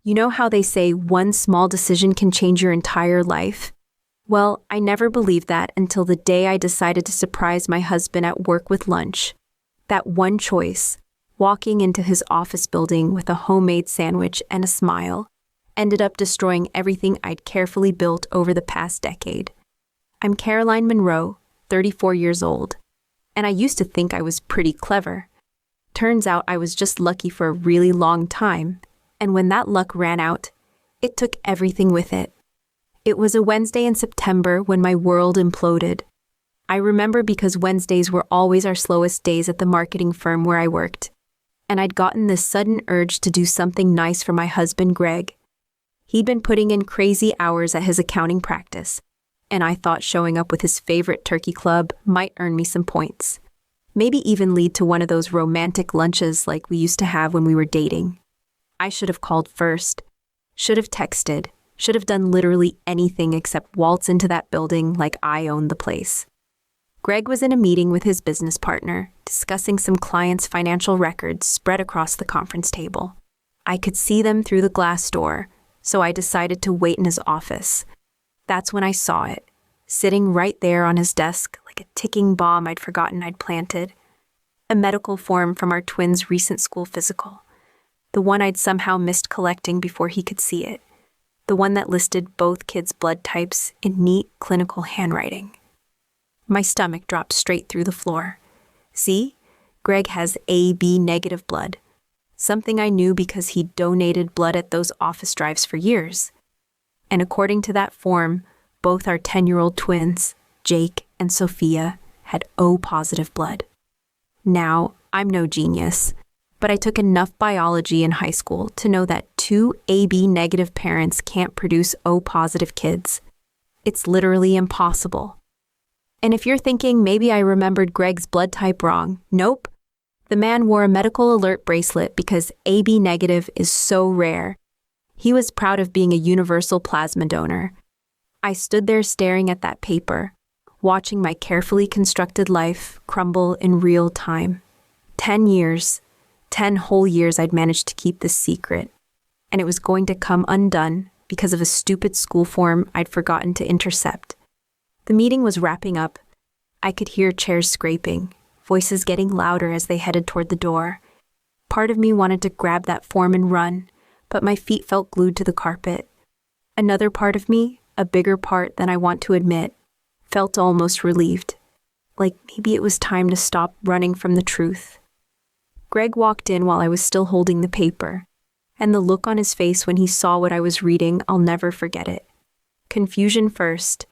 You know how they say one small decision can change your entire life? Well, I never believed that until the day I decided to surprise my husband at work with lunch. That one choice, walking into his office building with a homemade sandwich and a smile, ended up destroying everything I'd carefully built over the past decade. I'm Caroline Monroe, 34 years old, and I used to think I was pretty clever. Turns out I was just lucky for a really long time, and when that luck ran out, it took everything with it. It was a Wednesday in September when my world imploded. I remember because Wednesdays were always our slowest days at the marketing firm where I worked, and I'd gotten this sudden urge to do something nice for my husband, Greg. He'd been putting in crazy hours at his accounting practice, and I thought showing up with his favorite turkey club might earn me some points. Maybe even lead to one of those romantic lunches like we used to have when we were dating. I should have called first, should have texted, should have done literally anything except waltz into that building like I owned the place. Greg was in a meeting with his business partner, discussing some clients' financial records spread across the conference table. I could see them through the glass door, so I decided to wait in his office. That's when I saw it, sitting right there on his desk like a ticking bomb I'd forgotten I'd planted. A medical form from our twins' recent school physical. The one I'd somehow missed collecting before he could see it. The one that listed both kids' blood types in neat clinical handwriting. My stomach dropped straight through the floor. See? Greg has AB negative blood. Something I knew because he'd donated blood at those office drives for years. And according to that form, both our 10-year-old twins, Jake and Sophia, had O-positive blood. Now, I'm no genius, but I took enough biology in high school to know that 2 AB-negative parents can't produce O-positive kids. It's literally impossible. And if you're thinking maybe I remembered Greg's blood type wrong, nope. The man wore a medical alert bracelet because AB-negative is so rare. He was proud of being a universal plasma donor. I stood there staring at that paper, watching my carefully constructed life crumble in real time. 10 years, 10 whole years I'd managed to keep this secret, and it was going to come undone because of a stupid school form I'd forgotten to intercept. The meeting was wrapping up. I could hear chairs scraping, voices getting louder as they headed toward the door. Part of me wanted to grab that form and run, but my feet felt glued to the carpet. Another part of me, a bigger part than I want to admit, felt almost relieved. Like maybe it was time to stop running from the truth. Greg walked in while I was still holding the paper, and the look on his face when he saw what I was reading, I'll never forget it. Confusion first,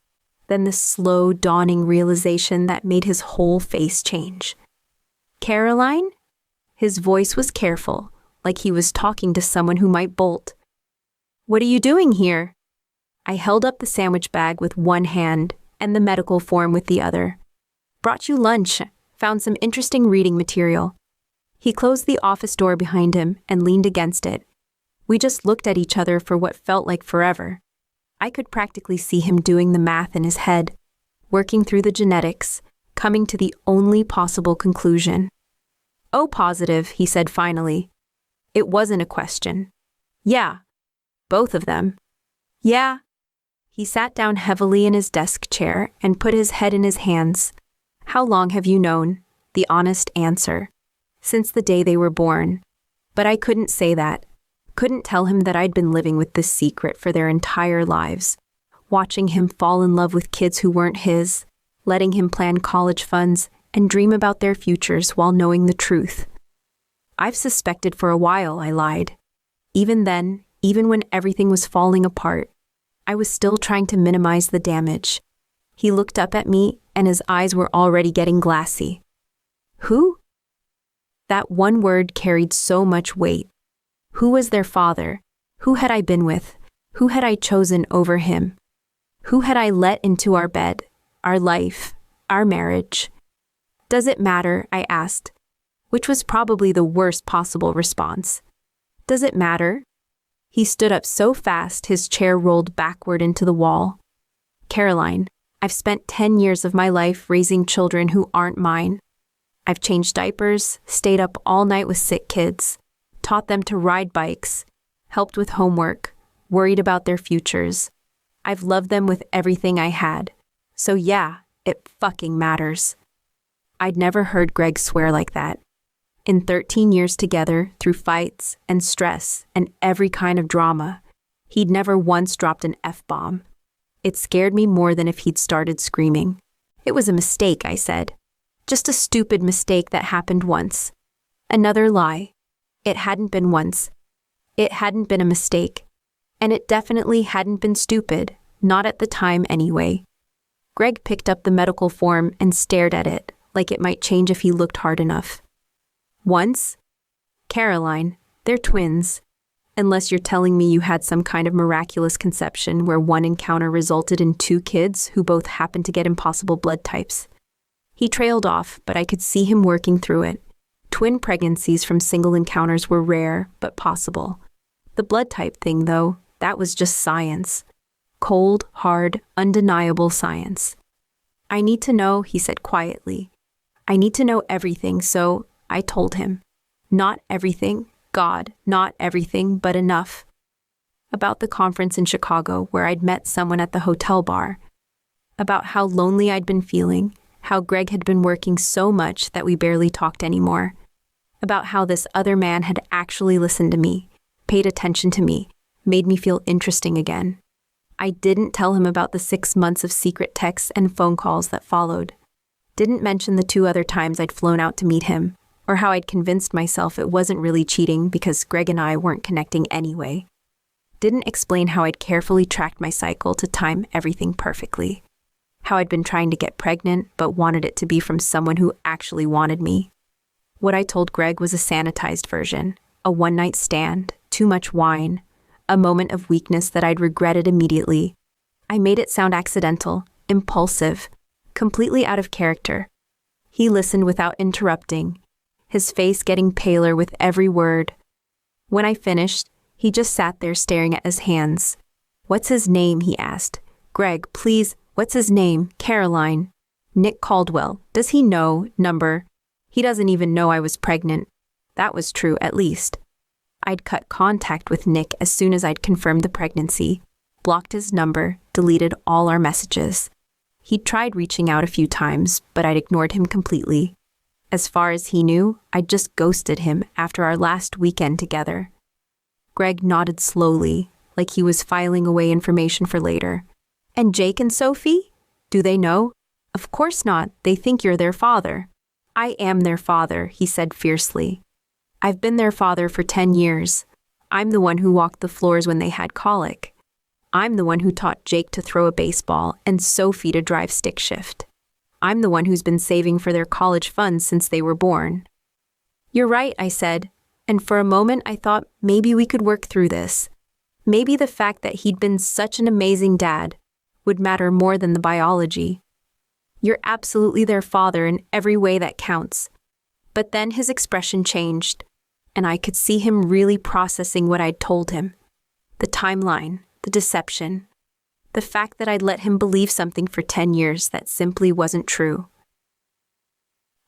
then the slow, dawning realization that made his whole face change. "Caroline?" His voice was careful, like he was talking to someone who might bolt. "What are you doing here?" I held up the sandwich bag with one hand and the medical form with the other. "Brought you lunch. Found some interesting reading material." He closed the office door behind him and leaned against it. We just looked at each other for what felt like forever. I could practically see him doing the math in his head, working through the genetics, coming to the only possible conclusion. "O-positive," he said finally. It wasn't a question. "Yeah." Both of them. "Yeah." He sat down heavily in his desk chair and put his head in his hands. "How long have you known?" The honest answer. "Since the day they were born." But I couldn't say that. Couldn't tell him that I'd been living with this secret for their entire lives, watching him fall in love with kids who weren't his, letting him plan college funds and dream about their futures while knowing the truth. "I've suspected for a while," I lied. Even then, even when everything was falling apart, I was still trying to minimize the damage. He looked up at me and his eyes were already getting glassy. "Who?" That one word carried so much weight. Who was their father? Who had I been with? Who had I chosen over him? Who had I let into our bed, our life, our marriage? "Does it matter?" I asked, which was probably the worst possible response. "Does it matter?" He stood up so fast his chair rolled backward into the wall. "Caroline, I've spent 10 years of my life raising children who aren't mine. I've changed diapers, stayed up all night with sick kids, taught them to ride bikes, helped with homework, worried about their futures. I've loved them with everything I had. So yeah, it fucking matters. I'd never heard Greg swear like that. In 13 years together, through fights and stress and every kind of drama, he'd never once dropped an F-bomb. It scared me more than if he'd started screaming. It was a mistake, I said. Just a stupid mistake that happened once. Another lie. It hadn't been once. It hadn't been a mistake. And it definitely hadn't been stupid, not at the time anyway. Greg picked up the medical form and stared at it, like it might change if he looked hard enough. Once? Caroline, they're twins. Unless you're telling me you had some kind of miraculous conception where one encounter resulted in 2 kids who both happened to get impossible blood types. He trailed off, but I could see him working through it. Twin pregnancies from single encounters were rare, but possible. The blood type thing, though, that was just science. Cold, hard, undeniable science. I need to know, he said quietly. I need to know everything, so I told him. Not everything, God, not everything, but enough. About the conference in Chicago where I'd met someone at the hotel bar. About how lonely I'd been feeling, how Greg had been working so much that we barely talked anymore. About how this other man had actually listened to me, paid attention to me, made me feel interesting again. I didn't tell him about the 6 months of secret texts and phone calls that followed. Didn't mention the 2 other times I'd flown out to meet him, or how I'd convinced myself it wasn't really cheating because Greg and I weren't connecting anyway. Didn't explain how I'd carefully tracked my cycle to time everything perfectly. How I'd been trying to get pregnant but wanted it to be from someone who actually wanted me. What I told Greg was a sanitized version, a one-night stand, too much wine, a moment of weakness that I'd regretted immediately. I made it sound accidental, impulsive, completely out of character. He listened without interrupting, his face getting paler with every word. When I finished, he just sat there staring at his hands. "What's his name?" he asked. "Greg, please, what's his name? Caroline." "Nick Caldwell. Does he know? Number?" "He doesn't even know I was pregnant." That was true, at least. I'd cut contact with Nick as soon as I'd confirmed the pregnancy, blocked his number, deleted all our messages. He'd tried reaching out a few times, but I'd ignored him completely. As far as he knew, I'd just ghosted him after our last weekend together. Greg nodded slowly, like he was filing away information for later. "And Jake and Sophie? Do they know?" "Of course not. They think you're their father." "I am their father," he said fiercely. "I've been their father for 10 years. I'm the one who walked the floors when they had colic. I'm the one who taught Jake to throw a baseball and Sophie to drive stick shift. I'm the one who's been saving for their college funds since they were born." "You're right," I said, and for a moment I thought maybe we could work through this. Maybe the fact that he'd been such an amazing dad would matter more than the biology. "You're absolutely their father in every way that counts." But then his expression changed, and I could see him really processing what I'd told him. The timeline, the deception, the fact that I'd let him believe something for 10 years that simply wasn't true.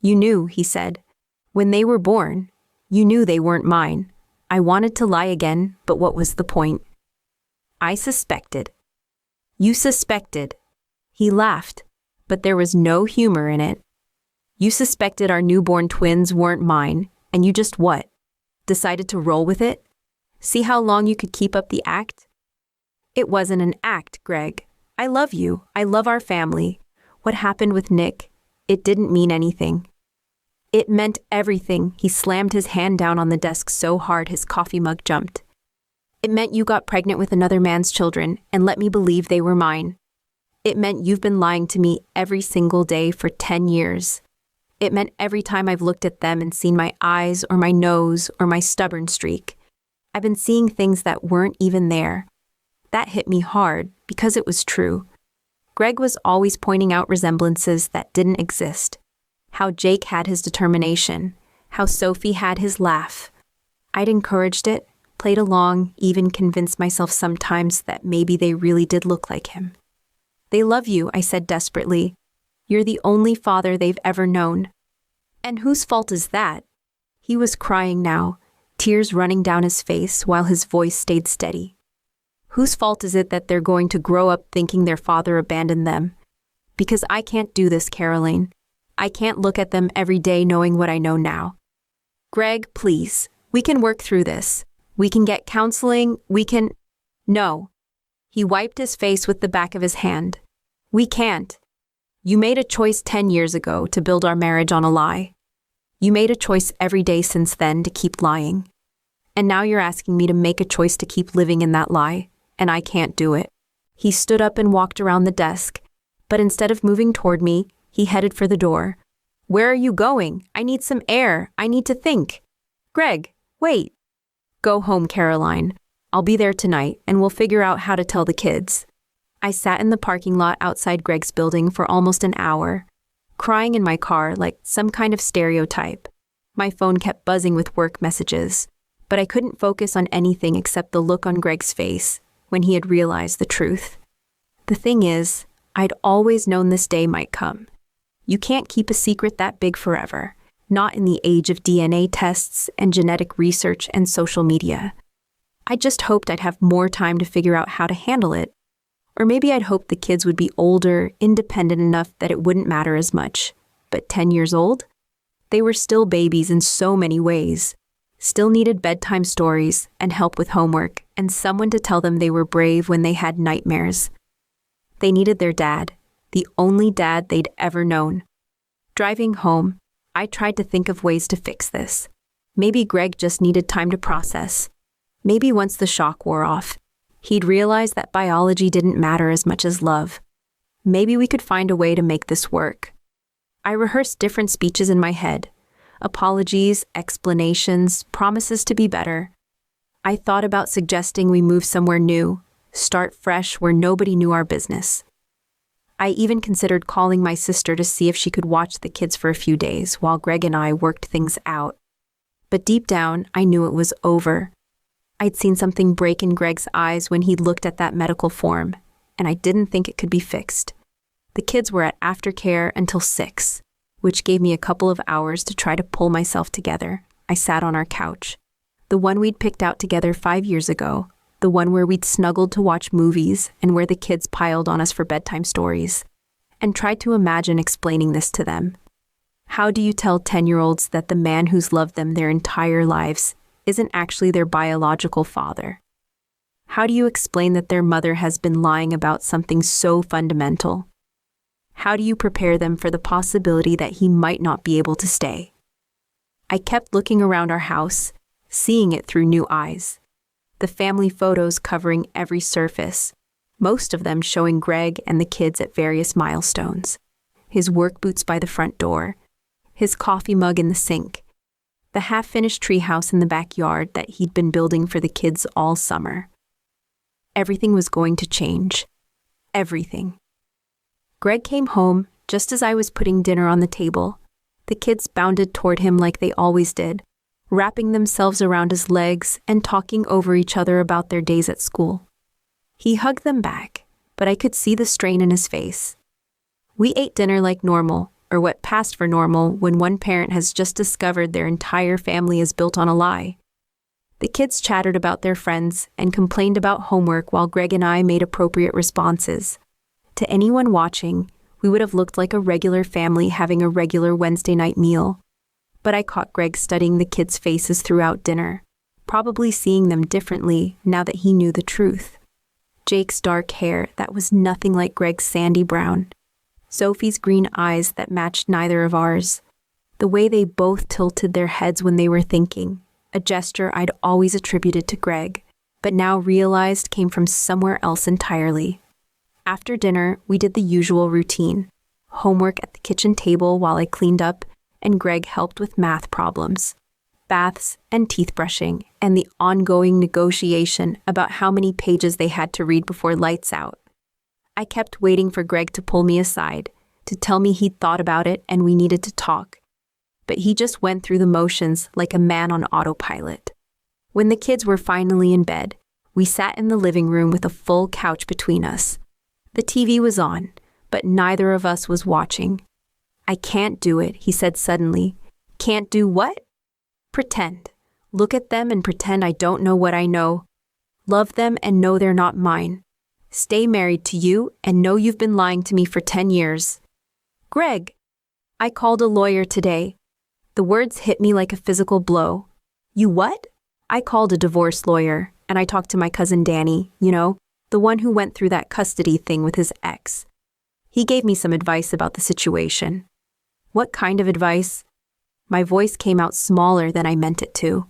"You knew," he said. "When they were born, you knew they weren't mine. I wanted to lie again, but what was the point?" "I suspected." "You suspected." He laughed, but there was no humor in it. "You suspected our newborn twins weren't mine, and you just what? Decided to roll with it? See how long you could keep up the act?" "It wasn't an act, Greg. I love you. I love our family. What happened with Nick, it didn't mean anything." "It meant everything." He slammed his hand down on the desk so hard his coffee mug jumped. "It meant you got pregnant with another man's children and let me believe they were mine. It meant you've been lying to me every single day for 10 years. It meant every time I've looked at them and seen my eyes or my nose or my stubborn streak, I've been seeing things that weren't even there. That hit me hard because it was true. Greg was always pointing out resemblances that didn't exist. How Jake had his determination, how Sophie had his laugh. I'd encouraged it, played along, even convinced myself sometimes that maybe they really did look like him. "They love you," I said desperately. "You're the only father they've ever known." "And whose fault is that?" He was crying now, tears running down his face while his voice stayed steady. Whose fault is it that they're going to grow up thinking their father abandoned them? Because I can't do this, Caroline. I can't look at them every day knowing what I know now. Greg, please, we can work through this. We can get counseling, No. He wiped his face with the back of his hand. We can't. You made a choice 10 years ago to build our marriage on a lie. You made a choice every day since then to keep lying. And now you're asking me to make a choice to keep living in that lie, and I can't do it. He stood up and walked around the desk, but instead of moving toward me, he headed for the door. Where are you going? I need some air. I need to think. Greg, wait. Go home, Caroline. I'll be there tonight, and we'll figure out how to tell the kids. I sat in the parking lot outside Greg's building for almost an hour, crying in my car like some kind of stereotype. My phone kept buzzing with work messages, but I couldn't focus on anything except the look on Greg's face when he had realized the truth. The thing is, I'd always known this day might come. You can't keep a secret that big forever, not in the age of DNA tests and genetic research and social media. I just hoped I'd have more time to figure out how to handle it. Or maybe I'd hoped the kids would be older, independent enough that it wouldn't matter as much. But 10 years old? They were still babies in so many ways. Still needed bedtime stories and help with homework and someone to tell them they were brave when they had nightmares. They needed their dad, the only dad they'd ever known. Driving home, I tried to think of ways to fix this. Maybe Greg just needed time to process. Maybe once the shock wore off, he'd realize that biology didn't matter as much as love. Maybe we could find a way to make this work. I rehearsed different speeches in my head. Apologies, explanations, promises to be better. I thought about suggesting we move somewhere new, start fresh where nobody knew our business. I even considered calling my sister to see if she could watch the kids for a few days while Greg and I worked things out. But deep down, I knew it was over. I'd seen something break in Greg's eyes when he looked at that medical form, and I didn't think it could be fixed. The kids were at aftercare until 6, which gave me a couple of hours to try to pull myself together. I sat on our couch, the one we'd picked out together 5 years ago, the one where we'd snuggled to watch movies and where the kids piled on us for bedtime stories, and tried to imagine explaining this to them. How do you tell 10-year-olds that the man who's loved them their entire lives isn't actually their biological father? How do you explain that their mother has been lying about something so fundamental? How do you prepare them for the possibility that he might not be able to stay? I kept looking around our house, seeing it through new eyes. The family photos covering every surface, most of them showing Greg and the kids at various milestones. His work boots by the front door, his coffee mug in the sink, the half-finished treehouse in the backyard that he'd been building for the kids all summer. Everything was going to change. Everything. Greg came home just as I was putting dinner on the table. The kids bounded toward him like they always did, wrapping themselves around his legs and talking over each other about their days at school. He hugged them back, but I could see the strain in his face. We ate dinner like normal, or what passed for normal when one parent has just discovered their entire family is built on a lie. The kids chattered about their friends and complained about homework while Greg and I made appropriate responses. To anyone watching, we would have looked like a regular family having a regular Wednesday night meal. But I caught Greg studying the kids' faces throughout dinner, probably seeing them differently now that he knew the truth. Jake's dark hair that was nothing like Greg's sandy brown. Sophie's green eyes that matched neither of ours. The way they both tilted their heads when they were thinking, a gesture I'd always attributed to Greg, but now realized came from somewhere else entirely. After dinner, we did the usual routine. Homework at the kitchen table while I cleaned up, and Greg helped with math problems. Baths and teeth brushing, and the ongoing negotiation about how many pages they had to read before lights out. I kept waiting for Greg to pull me aside, to tell me he'd thought about it and we needed to talk. But he just went through the motions like a man on autopilot. When the kids were finally in bed, we sat in the living room with a full couch between us. The TV was on, but neither of us was watching. I can't do it, he said suddenly. Can't do what? Pretend. Look at them and pretend I don't know what I know. Love them and know they're not mine. Stay married to you and know you've been lying to me for 10 years. Greg, I called a lawyer today. The words hit me like a physical blow. You what? I called a divorce lawyer, and I talked to my cousin Danny, the one who went through that custody thing with his ex. He gave me some advice about the situation. What kind of advice? My voice came out smaller than I meant it to.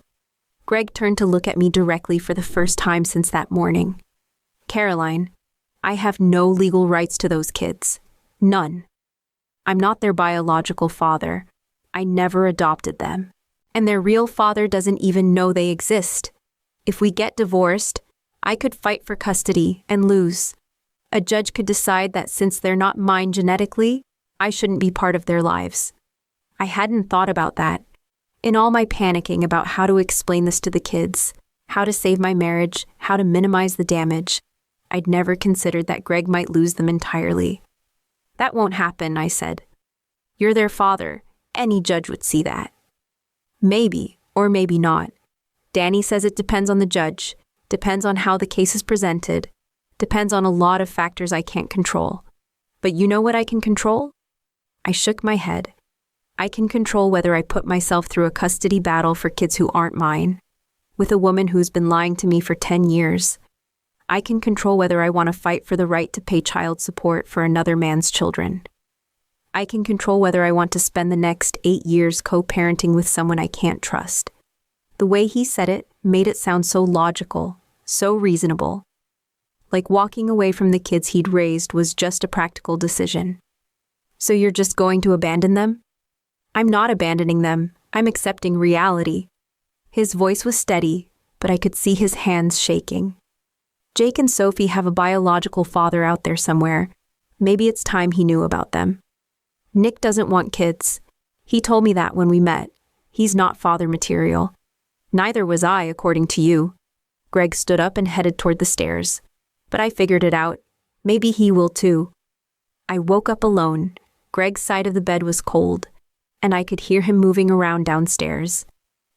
Greg turned to look at me directly for the first time since that morning. Caroline, I have no legal rights to those kids. None. I'm not their biological father. I never adopted them. And their real father doesn't even know they exist. If we get divorced, I could fight for custody and lose. A judge could decide that since they're not mine genetically, I shouldn't be part of their lives. I hadn't thought about that. In all my panicking about how to explain this to the kids, how to save my marriage, how to minimize the damage, I'd never considered that Greg might lose them entirely. That won't happen, I said. You're their father. Any judge would see that. Maybe, or maybe not. Danny says it depends on the judge, depends on how the case is presented, depends on a lot of factors I can't control. But you know what I can control? I shook my head. I can control whether I put myself through a custody battle for kids who aren't mine, with a woman who's been lying to me for 10 years. I can control whether I want to fight for the right to pay child support for another man's children. I can control whether I want to spend the next 8 years co-parenting with someone I can't trust. The way he said it made it sound so logical, so reasonable. Like walking away from the kids he'd raised was just a practical decision. So you're just going to abandon them? I'm not abandoning them. I'm accepting reality. His voice was steady, but I could see his hands shaking. Jake and Sophie have a biological father out there somewhere. Maybe it's time he knew about them. Nick doesn't want kids. He told me that when we met. He's not father material. Neither was I, according to you. Greg stood up and headed toward the stairs. But I figured it out. Maybe he will too. I woke up alone. Greg's side of the bed was cold, and I could hear him moving around downstairs.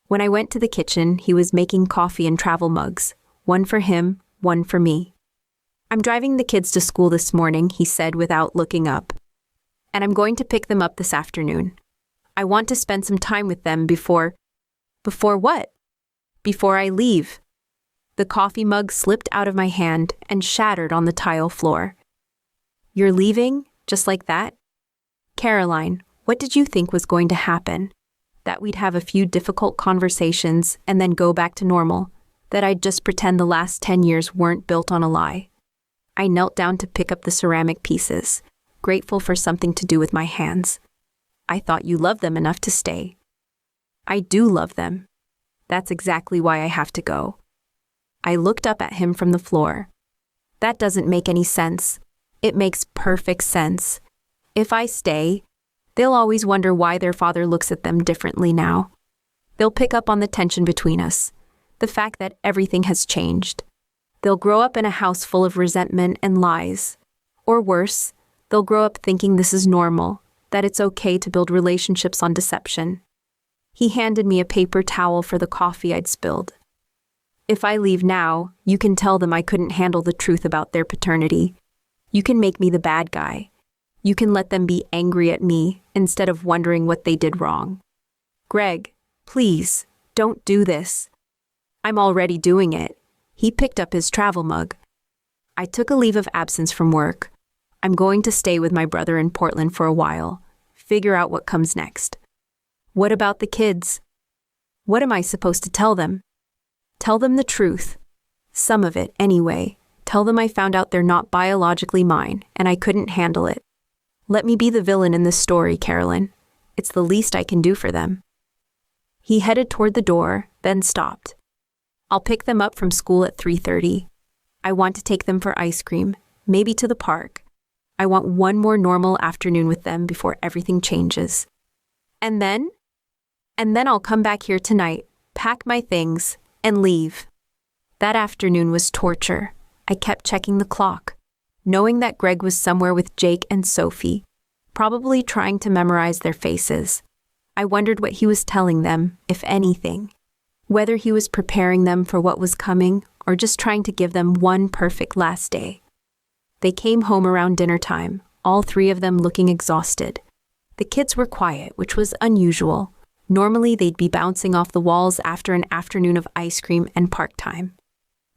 When I went to the kitchen, he was making coffee in travel mugs, one for him, one for me. I'm driving the kids to school this morning, he said without looking up. And I'm going to pick them up this afternoon. I want to spend some time with them before what? Before I leave. The coffee mug slipped out of my hand and shattered on the tile floor. You're leaving? Just like that? Caroline, what did you think was going to happen? That we'd have a few difficult conversations and then go back to normal? That I'd just pretend the last 10 years weren't built on a lie? I knelt down to pick up the ceramic pieces, grateful for something to do with my hands. I thought you loved them enough to stay. I do love them. That's exactly why I have to go. I looked up at him from the floor. That doesn't make any sense. It makes perfect sense. If I stay, they'll always wonder why their father looks at them differently now. They'll pick up on the tension between us, the fact that everything has changed. They'll grow up in a house full of resentment and lies. Or worse, they'll grow up thinking this is normal, that it's okay to build relationships on deception. He handed me a paper towel for the coffee I'd spilled. If I leave now, you can tell them I couldn't handle the truth about their paternity. You can make me the bad guy. You can let them be angry at me instead of wondering what they did wrong. Greg, please, don't do this. I'm already doing it. He picked up his travel mug. I took a leave of absence from work. I'm going to stay with my brother in Portland for a while, figure out what comes next. What about the kids? What am I supposed to tell them? Tell them the truth. Some of it, anyway. Tell them I found out they're not biologically mine, and I couldn't handle it. Let me be the villain in this story, Carolyn. It's the least I can do for them. He headed toward the door, then stopped. I'll pick them up from school at 3:30. I want to take them for ice cream, maybe to the park. I want one more normal afternoon with them before everything changes. And then I'll come back here tonight, pack my things, and leave. That afternoon was torture. I kept checking the clock, knowing that Greg was somewhere with Jake and Sophie, probably trying to memorize their faces. I wondered what he was telling them, if anything. whether he was preparing them for what was coming or just trying to give them one perfect last day. They came home around dinner time, all three of them looking exhausted. The kids were quiet, which was unusual. Normally, they'd be bouncing off the walls after an afternoon of ice cream and park time.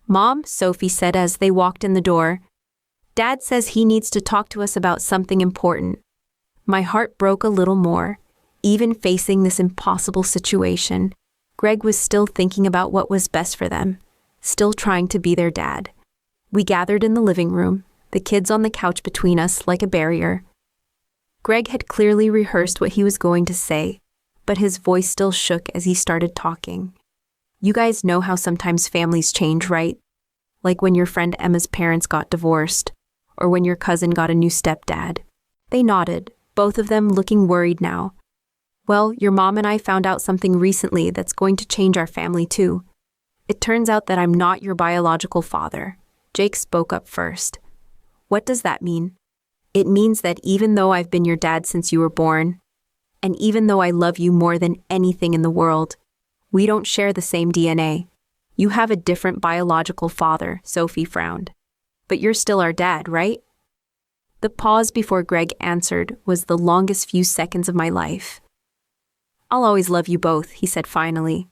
"Mom," Sophie said as they walked in the door, "Dad says he needs to talk to us about something important." My heart broke a little more. Even facing this impossible situation, Greg was still thinking about what was best for them, still trying to be their dad. We gathered in the living room, the kids on the couch between us like a barrier. Greg had clearly rehearsed what he was going to say, but his voice still shook as he started talking. "You guys know how sometimes families change, right? Like when your friend Emma's parents got divorced, or when your cousin got a new stepdad." They nodded, both of them looking worried now. "Well, your mom and I found out something recently that's going to change our family too. It turns out that I'm not your biological father." Jake spoke up first. "What does that mean?" "It means that even though I've been your dad since you were born, and even though I love you more than anything in the world, we don't share the same DNA. You have a different biological father," Sophie frowned. "But you're still our dad, right?" The pause before Greg answered was the longest few seconds of my life. "I'll always love you both," he said finally.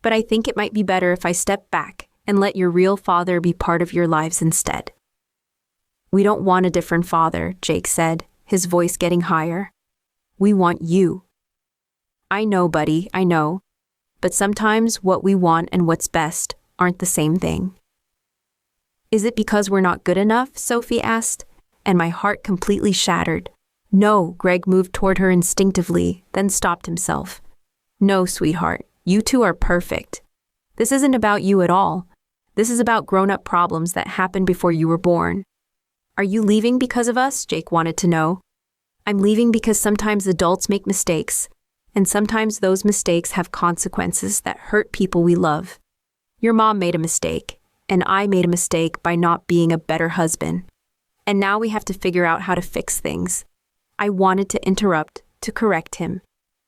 "But I think it might be better if I step back and let your real father be part of your lives instead." "We don't want a different father," Jake said, his voice getting higher. "We want you." "I know, buddy, I know. But sometimes what we want and what's best aren't the same thing." "Is it because we're not good enough?" Sophie asked, and my heart completely shattered. "No," Greg moved toward her instinctively, then stopped himself. "No, sweetheart, you two are perfect. This isn't about you at all. This is about grown-up problems that happened before you were born." "Are you leaving because of us?" Jake wanted to know. "I'm leaving because sometimes adults make mistakes, and sometimes those mistakes have consequences that hurt people we love. Your mom made a mistake, and I made a mistake by not being a better husband. And now we have to figure out how to fix things." I wanted to interrupt, to correct him,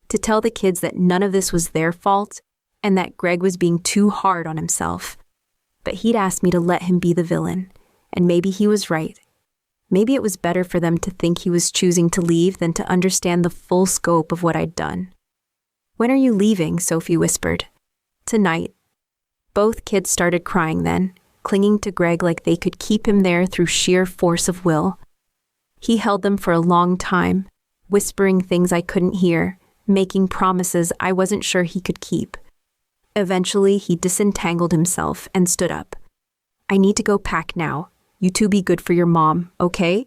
to tell the kids that none of this was their fault, and that Greg was being too hard on himself. But he'd asked me to let him be the villain, and maybe he was right. Maybe it was better for them to think he was choosing to leave than to understand the full scope of what I'd done. "When are you leaving?" Sophie whispered. "Tonight." Both kids started crying then, clinging to Greg like they could keep him there through sheer force of will. He held them for a long time, whispering things I couldn't hear, making promises I wasn't sure he could keep. Eventually, he disentangled himself and stood up. "I need to go pack now. You two be good for your mom, okay?"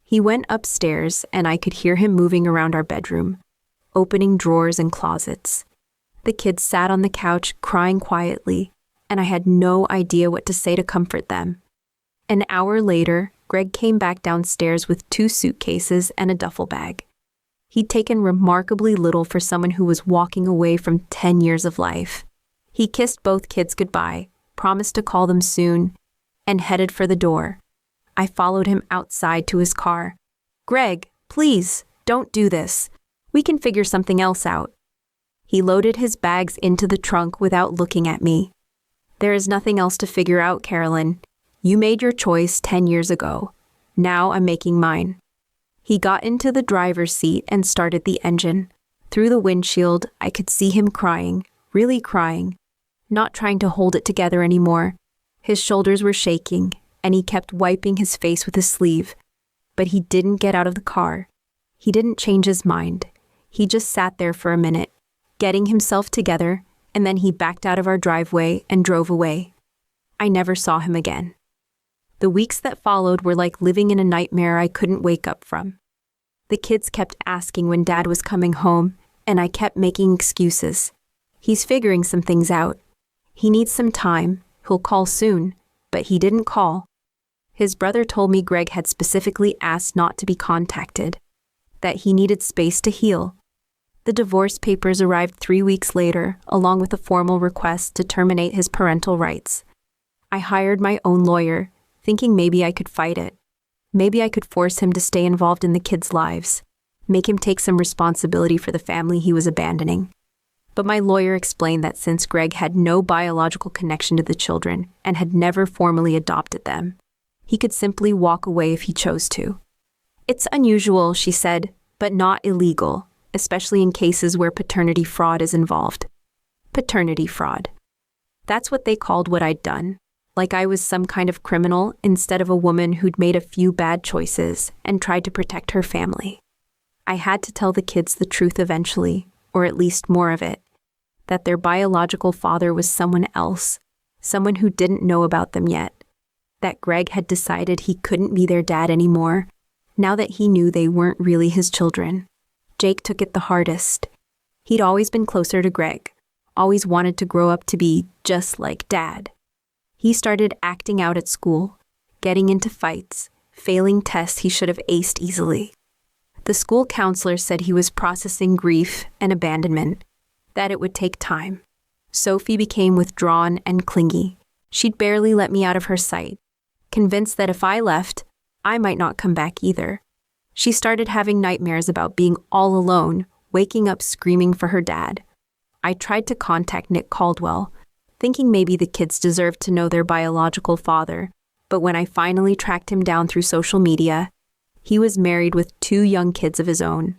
He went upstairs, and I could hear him moving around our bedroom, opening drawers and closets. The kids sat on the couch crying quietly, and I had no idea what to say to comfort them. An hour later, Greg came back downstairs with 2 suitcases and a duffel bag. He'd taken remarkably little for someone who was walking away from 10 years of life. He kissed both kids goodbye, promised to call them soon, and headed for the door. I followed him outside to his car. "Greg, please, don't do this. We can figure something else out." He loaded his bags into the trunk without looking at me. "There is nothing else to figure out, Carolyn. You made your choice 10 years ago. Now I'm making mine." He got into the driver's seat and started the engine. Through the windshield, I could see him crying, really crying, not trying to hold it together anymore. His shoulders were shaking, and he kept wiping his face with his sleeve. But he didn't get out of the car. He didn't change his mind. He just sat there for a minute, getting himself together, and then he backed out of our driveway and drove away. I never saw him again. The weeks that followed were like living in a nightmare I couldn't wake up from. The kids kept asking when Dad was coming home, and I kept making excuses. He's figuring some things out. He needs some time. He'll call soon, but he didn't call. His brother told me Greg had specifically asked not to be contacted, that he needed space to heal. The divorce papers arrived 3 weeks later, along with a formal request to terminate his parental rights. I hired my own lawyer, thinking maybe I could fight it. Maybe I could force him to stay involved in the kids' lives, make him take some responsibility for the family he was abandoning. But my lawyer explained that since Greg had no biological connection to the children and had never formally adopted them, he could simply walk away if he chose to. It's unusual, she said, but not illegal, especially in cases where paternity fraud is involved. Paternity fraud. That's what they called what I'd done, like I was some kind of criminal instead of a woman who'd made a few bad choices and tried to protect her family. I had to tell the kids the truth eventually, or at least more of it, that their biological father was someone else, someone who didn't know about them yet, that Greg had decided he couldn't be their dad anymore, now that he knew they weren't really his children. Jake took it the hardest. He'd always been closer to Greg, always wanted to grow up to be just like Dad. He started acting out at school, getting into fights, failing tests he should have aced easily. The school counselor said he was processing grief and abandonment, that it would take time. Sophie became withdrawn and clingy. She'd barely let me out of her sight, convinced that if I left, I might not come back either. She started having nightmares about being all alone, waking up screaming for her dad. I tried to contact Nick Caldwell, thinking maybe the kids deserved to know their biological father, but when I finally tracked him down through social media, he was married with 2 young kids of his own.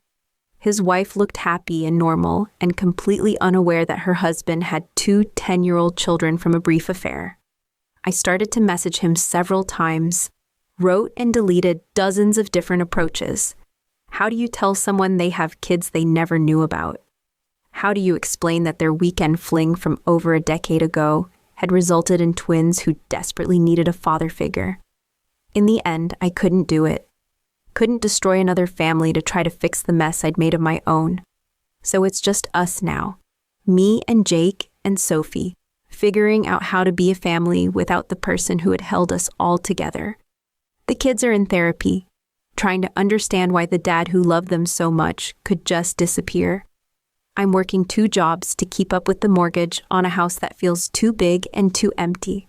His wife looked happy and normal and completely unaware that her husband had 2 10-year-old children from a brief affair. I started to message him several times, wrote and deleted dozens of different approaches. How do you tell someone they have kids they never knew about? How do you explain that their weekend fling from over a decade ago had resulted in twins who desperately needed a father figure? In the end, I couldn't do it. Couldn't destroy another family to try to fix the mess I'd made of my own. So it's just us now, me and Jake and Sophie, figuring out how to be a family without the person who had held us all together. The kids are in therapy, trying to understand why the dad who loved them so much could just disappear. I'm working 2 jobs to keep up with the mortgage on a house that feels too big and too empty.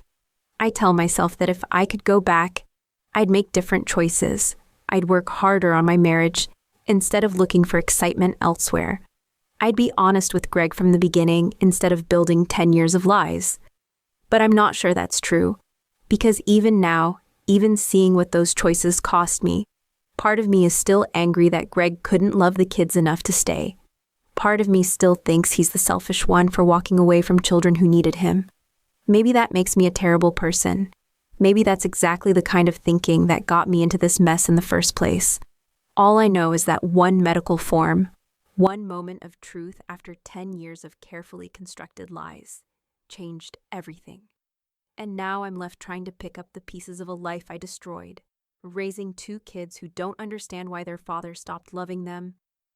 I tell myself that if I could go back, I'd make different choices. I'd work harder on my marriage instead of looking for excitement elsewhere. I'd be honest with Greg from the beginning instead of building 10 years of lies. But I'm not sure that's true, because even now, even seeing what those choices cost me, part of me is still angry that Greg couldn't love the kids enough to stay. Part of me still thinks he's the selfish one for walking away from children who needed him. Maybe that makes me a terrible person. Maybe that's exactly the kind of thinking that got me into this mess in the first place. All I know is that one medical form, one moment of truth after 10 years of carefully constructed lies, changed everything. And now I'm left trying to pick up the pieces of a life I destroyed, raising 2 kids who don't understand why their father stopped loving them,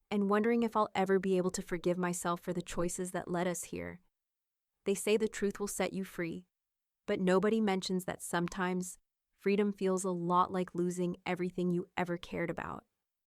and wondering if I'll ever be able to forgive myself for the choices that led us here. They say the truth will set you free, but nobody mentions that sometimes freedom feels a lot like losing everything you ever cared about.